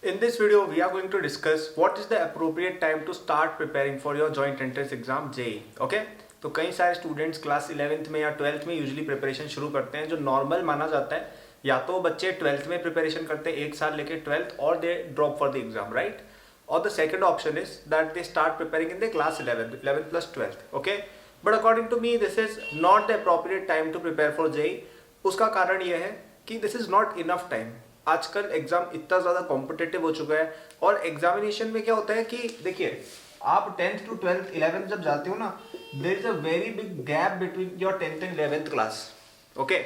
In this video, we are going to discuss what is the appropriate time to start preparing for your joint entrance exam JEE. Okay? तो कई सारे students class 11th में या 12th में usually preparation शुरू करते हैं, जो नॉर्मल माना जाता है। या तो बच्चे 12th में प्रिपरेशन करते हैं एक साल लेके 12th, और they drop for the exam, right? और the second option is that they start preparing in the class 11th plus 12th. Okay, but according to me this is not the appropriate time to prepare for JEE. उसका कारण यह है कि this is not enough time. आजकल exam इतना ज्यादा competitive हो चुका है, और एग्जामिनेशन में क्या होता है कि देखिए, आप 10th to 12th 11th जब जाते हो ना, there is a very big gap between your 10th and 11th class. Okay,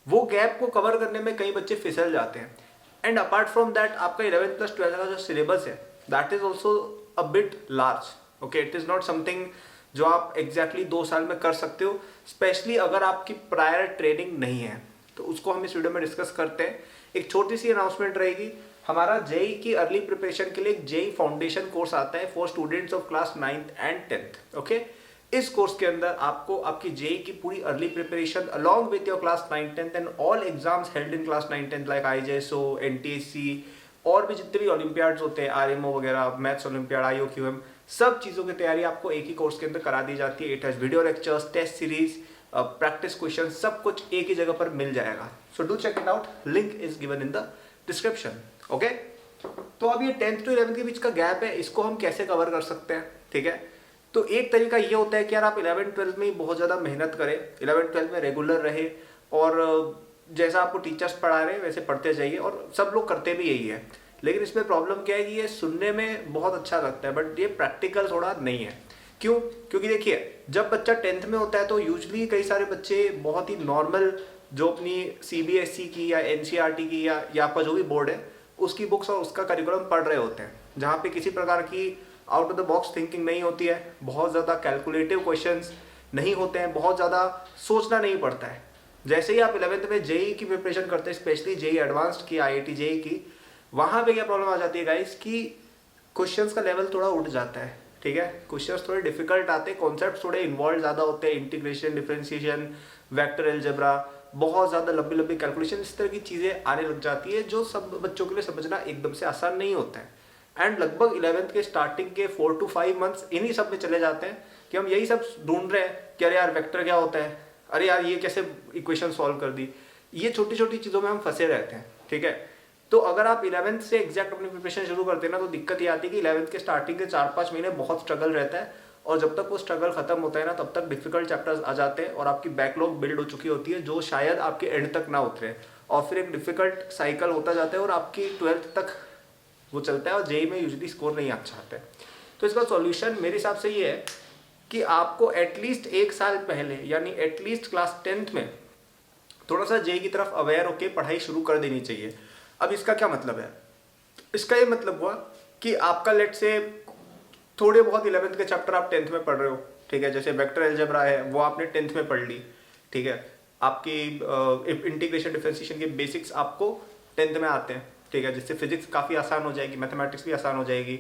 वो गैप को कवर करने में कई बच्चे फिसल जाते हैं. एंड अपार्ट फ्रॉम दैट, आपका 11th plus 12th का जो सिलेबस है that is also a bit large. Okay, it is not something जो आप एग्जैक्टली 2 साल में कर सकते हो, स्पेशली अगर आपकी प्रायर ट्रेनिंग नहीं है. तो उसको हम इस वीडियो में डिस्कस करते हैं. एक छोटी सी अनाउंसमेंट रहेगी. हमारा JEE की अर्ली प्रिपरेशन के लिए एक JEE फाउंडेशन कोर्स आता है for students of class 9th and 10th. Okay, इस कोर्स के अंदर आपको आपकी JEE की पूरी early preparation along with your class 9th 10th and all exams held in class 9th 10th like IJSO, NTSC और भी जितने भी ओलंपियाड्स होते हैं, RMO वगैरह, मैथ्स ओलंपियाड, IOQM, सब चीज़ों की तैयारी आपको एक ही कोर्स के अंदर करा दी जाती है. It has video lectures, test series, practice question, सब कुछ एक ही जगह पर मिल जाएगा. So do check it out, link is given in the description. Okay, तो अब ये 10th to 11th के बीच का गैप है, इसको हम कैसे कवर कर सकते हैं? ठीक है, तो एक तरीका ये होता है कि यार आप 11th 12th में ही बहुत ज़्यादा मेहनत करें, 11th 12th में रेगुलर रहे, और जैसा आपको टीचर्स पढ़ा रहे हैं वैसे पढ़ते जाइए, और सब लोग करते भी यही है. लेकिन इसमें प्रॉब्लम क्या है कि ये सुनने में बहुत अच्छा लगता है, बट ये प्रैक्टिकल थोड़ा नहीं है. क्यों? क्योंकि देखिए, जब बच्चा 10th में होता है तो यूजली कई सारे बच्चे बहुत ही नॉर्मल, जो अपनी CBSE की या NCERT की या आपका जो भी बोर्ड है उसकी बुक्स और उसका करिकुलम पढ़ रहे होते हैं, जहाँ पे किसी प्रकार की out of the box thinking नहीं होती है, बहुत ज़्यादा कैलकुलेटिव क्वेश्चंस नहीं होते हैं, बहुत ज़्यादा सोचना नहीं पड़ता है. जैसे ही आप 11th में JEE की प्रिपरेशन करते हैं, स्पेशली JEE एडवांस्ड की, IIT JEE की, वहाँ पे क्या प्रॉब्लम आ जाती है गाइस कि क्वेश्चंस का लेवल थोड़ा उठ जाता है. ठीक है, क्वेश्चंस थोड़े डिफिकल्ट आते हैं, कॉन्सेप्ट थोड़े इन्वॉल्व ज़्यादा होते हैं, इंटीग्रेशन, डिफरेंशिएशन, वेक्टर अलजेब्रा, बहुत ज़्यादा लंबी लंबी कैलकुलेशन, इस तरह की चीज़ें आने लग जाती है, जो सब बच्चों के लिए समझना एकदम से आसान नहीं होता है. एंड लगभग 11th के स्टार्टिंग के 4 to 5 मंथ्स इन्हीं सब में चले जाते हैं कि हम यही सब ढूंढ रहे हैं कि अरे यार वेक्टर क्या होता है, अरे यार ये कैसे इक्वेशन सॉल्व कर दी. ये छोटी छोटी चीज़ों में हम फंसे रहते हैं. ठीक है, तो अगर आप 11th से एग्जैक्ट अपनी प्रिपरेशन शुरू करते हैं ना, तो दिक्कत ये आती है कि 11th के स्टार्टिंग के 4-5 महीने बहुत स्ट्रगल रहता है, और जब तक वो स्ट्रगल खत्म होता है ना, तब तक डिफिकल्ट चैप्टर्स आ जाते हैं और आपकी बैकलॉग बिल्ड हो चुकी होती है, जो शायद आपके एंड तक ना उतरे, और फिर एक डिफिकल्ट साइकिल होता जाता है और आपकी 12th तक वो चलता है, और JEE में यूजली स्कोर नहीं अच्छा आता है. तो इसका सॉल्यूशन मेरे हिसाब से ये है कि आपको एटलीस्ट 1 साल पहले, यानी एटलीस्ट क्लास 10th में थोड़ा सा JEE की तरफ अवेयर होकर पढ़ाई शुरू कर देनी चाहिए. अब इसका क्या मतलब है? इसका ये मतलब हुआ कि आपका लेट से थोड़े बहुत 11th के चैप्टर आप 10th में पढ़ रहे हो. ठीक है, जैसे वेक्टर अलजेब्रा है वो आपने 10th में पढ़ ली. ठीक है, आपकी इंटीग्रेशन, डिफरेंशिएशन के बेसिक्स आपको 10th में आते हैं. ठीक है, जिससे फिजिक्स काफ़ी आसान हो जाएगी, मैथमेटिक्स भी आसान हो जाएगी.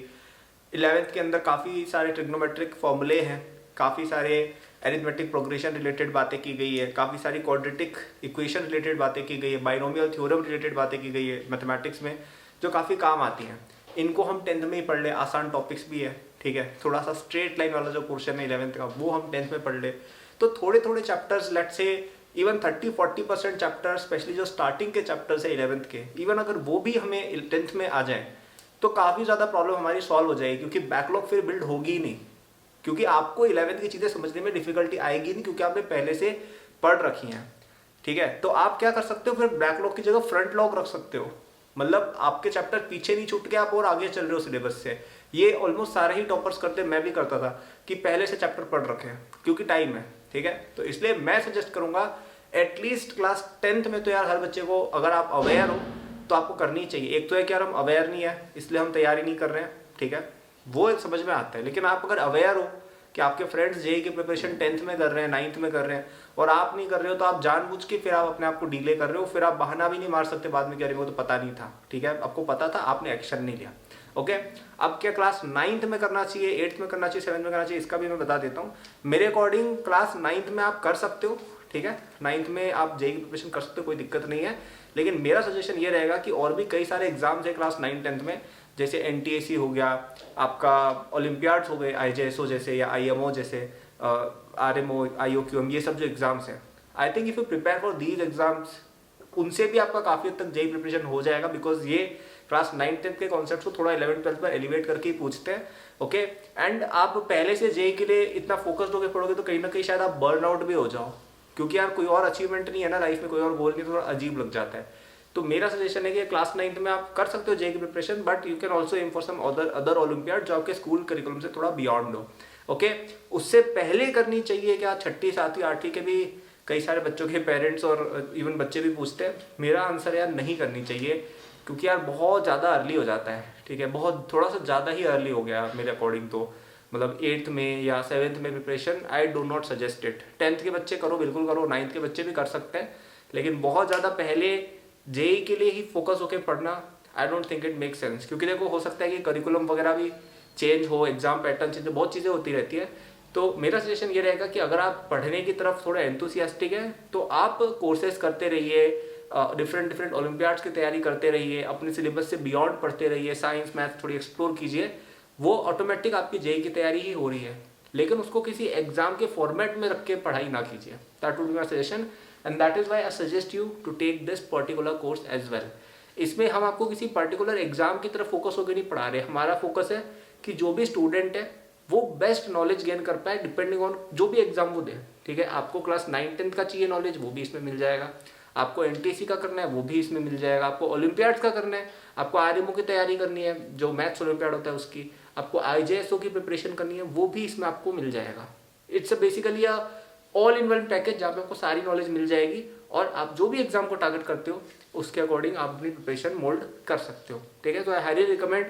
11th के अंदर काफ़ी सारे ट्रिग्नोमेट्रिक फॉर्मूले हैं, काफ़ी सारे एरिथमेटिक प्रोग्रेशन रिलेटेड बातें की गई है, काफ़ी सारी क्वाड्रेटिक इक्वेशन रिलेटेड बातें की गई है, बाइनोमियल थ्योरम रिलेटेड बातें की गई है मैथमेटिक्स में, जो काफ़ी काम आती हैं. इनको हम 10th में ही पढ़ ले, आसान टॉपिक्स भी है. ठीक है, थोड़ा सा स्ट्रेट लाइन वाला जो पोर्शन है 11th का, वो हम 10th में पढ़ ले, तो थोड़े थोड़े चैप्टर्स, लेट से इवन 30-40% चैप्टर, स्पेशली जो स्टार्टिंग के चैप्टर्स है 11th के, इवन अगर वो भी हमें 10th में आ जाए तो काफ़ी ज़्यादा प्रॉब्लम हमारी सॉल्व हो जाएगी, क्योंकि बैकलॉग फिर बिल्ड होगी ही नहीं. क्योंकि आपको 11th की चीज़ें समझने में डिफिकल्टी आएगी नहीं, क्योंकि आपने पहले से पढ़ रखी हैं. ठीक है, तो आप क्या कर सकते हो, फिर बैकलॉग की जगह फ्रंट लॉग रख सकते हो. मतलब आपके चैप्टर पीछे नहीं छूट के आप और आगे चल रहे हो सिलेबस से. ये ऑलमोस्ट सारे ही टॉपर्स करते हैं, मैं भी करता था कि पहले से चैप्टर पढ़ रखे हैं, क्योंकि टाइम है. ठीक है, तो इसलिए मैं सजेस्ट करूंगा एटलीस्ट क्लास 10th में तो यार हर बच्चे को, अगर आप अवेयर हो तो आपको करनी चाहिए. एक तो है कि यार हम अवेयर नहीं है इसलिए हम तैयारी नहीं कर रहे हैं. ठीक है, वो समझ में आता है. लेकिन आप अगर अवेयर हो कि आपके फ्रेंड्स JEE की प्रिपरेशन 10th में कर रहे हैं, 9th में कर रहे हैं, और आप नहीं कर रहे हो, तो आप जानबूझ के फिर आप अपने आप को डिले कर रहे हो. फिर आप बहाना भी नहीं मार सकते बाद में, कह रहे हो तो पता नहीं था. ठीक है, आपको पता था, आपने एक्शन नहीं लिया. ओके, अब क्या क्लास 9th में करना चाहिए, 8th में करना चाहिए, 7th में करना चाहिए, इसका भी मैं बता देता हूँ. मेरे अकॉर्डिंग क्लास 9th में आप कर सकते हो. ठीक है। 9th में आप जेई की प्रिपरेशन कर सकते हो, कोई दिक्कत नहीं है। लेकिन मेरा सजेशन ये रहेगा कि और भी कई सारे एग्जाम्स है क्लास 9-10 में, जैसे एनटीएसी हो गया, आपका ओलंपियाड्स हो गए आईजेएसओ जैसे या आईएमओ जैसे, आरएमओ, आईओक्यूएम, ये सब जो एग्जाम्स हैं, I think if you prepare for these exams, उनसे भी आपका काफ़ी हद तक जेई प्रिपरेशन हो जाएगा, बिकॉज ये क्लास 9-10 के कॉन्सेप्ट को थोड़ा 11-12 पर एलिवेट करके ही पूछते हैं। ओके, एंड आप पहले से जेई के लिए इतना फोकस्ड होकर पढ़ोगे तो कहीं ना कहीं शायद आप बर्न आउट भी हो जाओ, क्योंकि यार कोई और अचीवमेंट नहीं है ना लाइफ में, कोई और गोल नहीं, थोड़ा अजीब लग जाता है। तो मेरा सजेशन है कि क्लास 9th में आप कर सकते हो जेई की preparation, but you can also aim for some other olympiad जो आपके स्कूल करिकुलम से थोड़ा बियॉन्ड हो। ओके, उससे पहले करनी चाहिए क्या 6ठी 7वीं 8वीं के भी कई सारे बच्चों के पेरेंट्स और इवन बच्चे भी पूछते हैं। मेरा आंसर यार नहीं करनी चाहिए, क्योंकि यार बहुत ज़्यादा अर्ली हो जाता है, ठीक है, बहुत थोड़ा सा ज़्यादा ही अर्ली हो गया मेरे अकॉर्डिंग तो। मतलब 8th में या 7th में preparation I do not suggest it. 10th के बच्चे करो, बिल्कुल करो, 9th के बच्चे भी कर सकते हैं, लेकिन बहुत ज़्यादा पहले जेई के लिए ही फोकस होकर पढ़ना I don't think it make sense. क्योंकि देखो हो सकता है कि करिकुलम वगैरह भी चेंज हो, एग्जाम पैटर्न चेंज हो, बहुत चीज़ें होती रहती है। तो मेरा सजेशन ये रहेगा कि अगर आप पढ़ने की तरफ थोड़ा एंथुसियास्टिक है तो आप कोर्सेज करते रहिए, डिफरेंट ओलंपियाड्स की तैयारी करते रहिए, अपने सिलेबस से बियॉन्ड पढ़ते रहिए, साइंस मैथ थोड़ी एक्सप्लोर कीजिए, वो ऑटोमेटिक आपकी जेई की तैयारी ही हो रही है। लेकिन उसको किसी एग्जाम के फॉर्मेट में रख के पढ़ाई ना कीजिए। That would be my suggestion, and that is why I suggest you to take this particular course as well. इसमें हम आपको किसी पर्टिकुलर एग्जाम की तरफ फोकस होकर नहीं पढ़ा रहे, हमारा फोकस है कि जो भी स्टूडेंट है वो बेस्ट नॉलेज गेन कर पाए डिपेंडिंग ऑन जो भी एग्जाम वो दे, ठीक है। आपको क्लास 9-10 का चाहिए नॉलेज, वो भी इसमें मिल जाएगा। आपको एनटीसी का करना है, वो भी इसमें मिल जाएगा। आपको ओलंपियाड्स का करना है, आपको आरएमओ की तैयारी करनी है, जो मैथ्स ओलंपियाड होता है उसकी, आपको आईजेएसओ की प्रिपरेशन करनी है, वो भी इसमें आपको मिल जाएगा। It's basically a all in one package जहाँ पे आपको सारी नॉलेज मिल जाएगी, और आप जो भी एग्जाम को टारगेट करते हो उसके अकॉर्डिंग आप अपनी प्रिपरेशन मोल्ड कर सकते हो, ठीक है। तो आई हाईली रिकमेंड,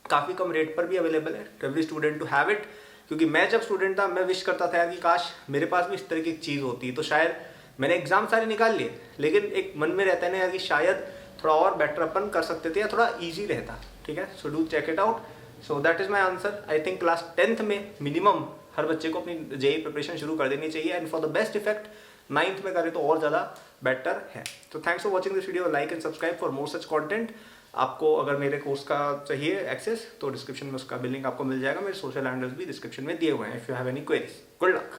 काफ़ी कम रेट पर भी अवेलेबल है, every student to have it. क्योंकि मैं जब स्टूडेंट था मैं विश करता था कि काश मेरे पास भी इस तरह की चीज़ होती, तो शायद मैंने एग्जाम सारे निकाल लिए, लेकिन एक मन में रहता है ना यार कि शायद थोड़ा और बेटर अपन कर सकते थे या थोड़ा ईजी रहता, ठीक है। So do check it out. So that is my answer. I think class 10th में मिनिमम हर बच्चे को अपनी जेई प्रिपरेशन शुरू कर देनी चाहिए, and for the best effect 9th में करें तो और ज़्यादा बेटर है। तो thanks for watching this video, like and subscribe for more such content. आपको अगर मेरे कोर्स का चाहिए एक्सेस तो डिस्क्रिप्शन में उसका भी लिंक आपको मिल जाएगा, मेरे सोशल हैंडल्स भी डिस्क्रिप्शन में दिए हुए हैं। If you have any queries, good luck.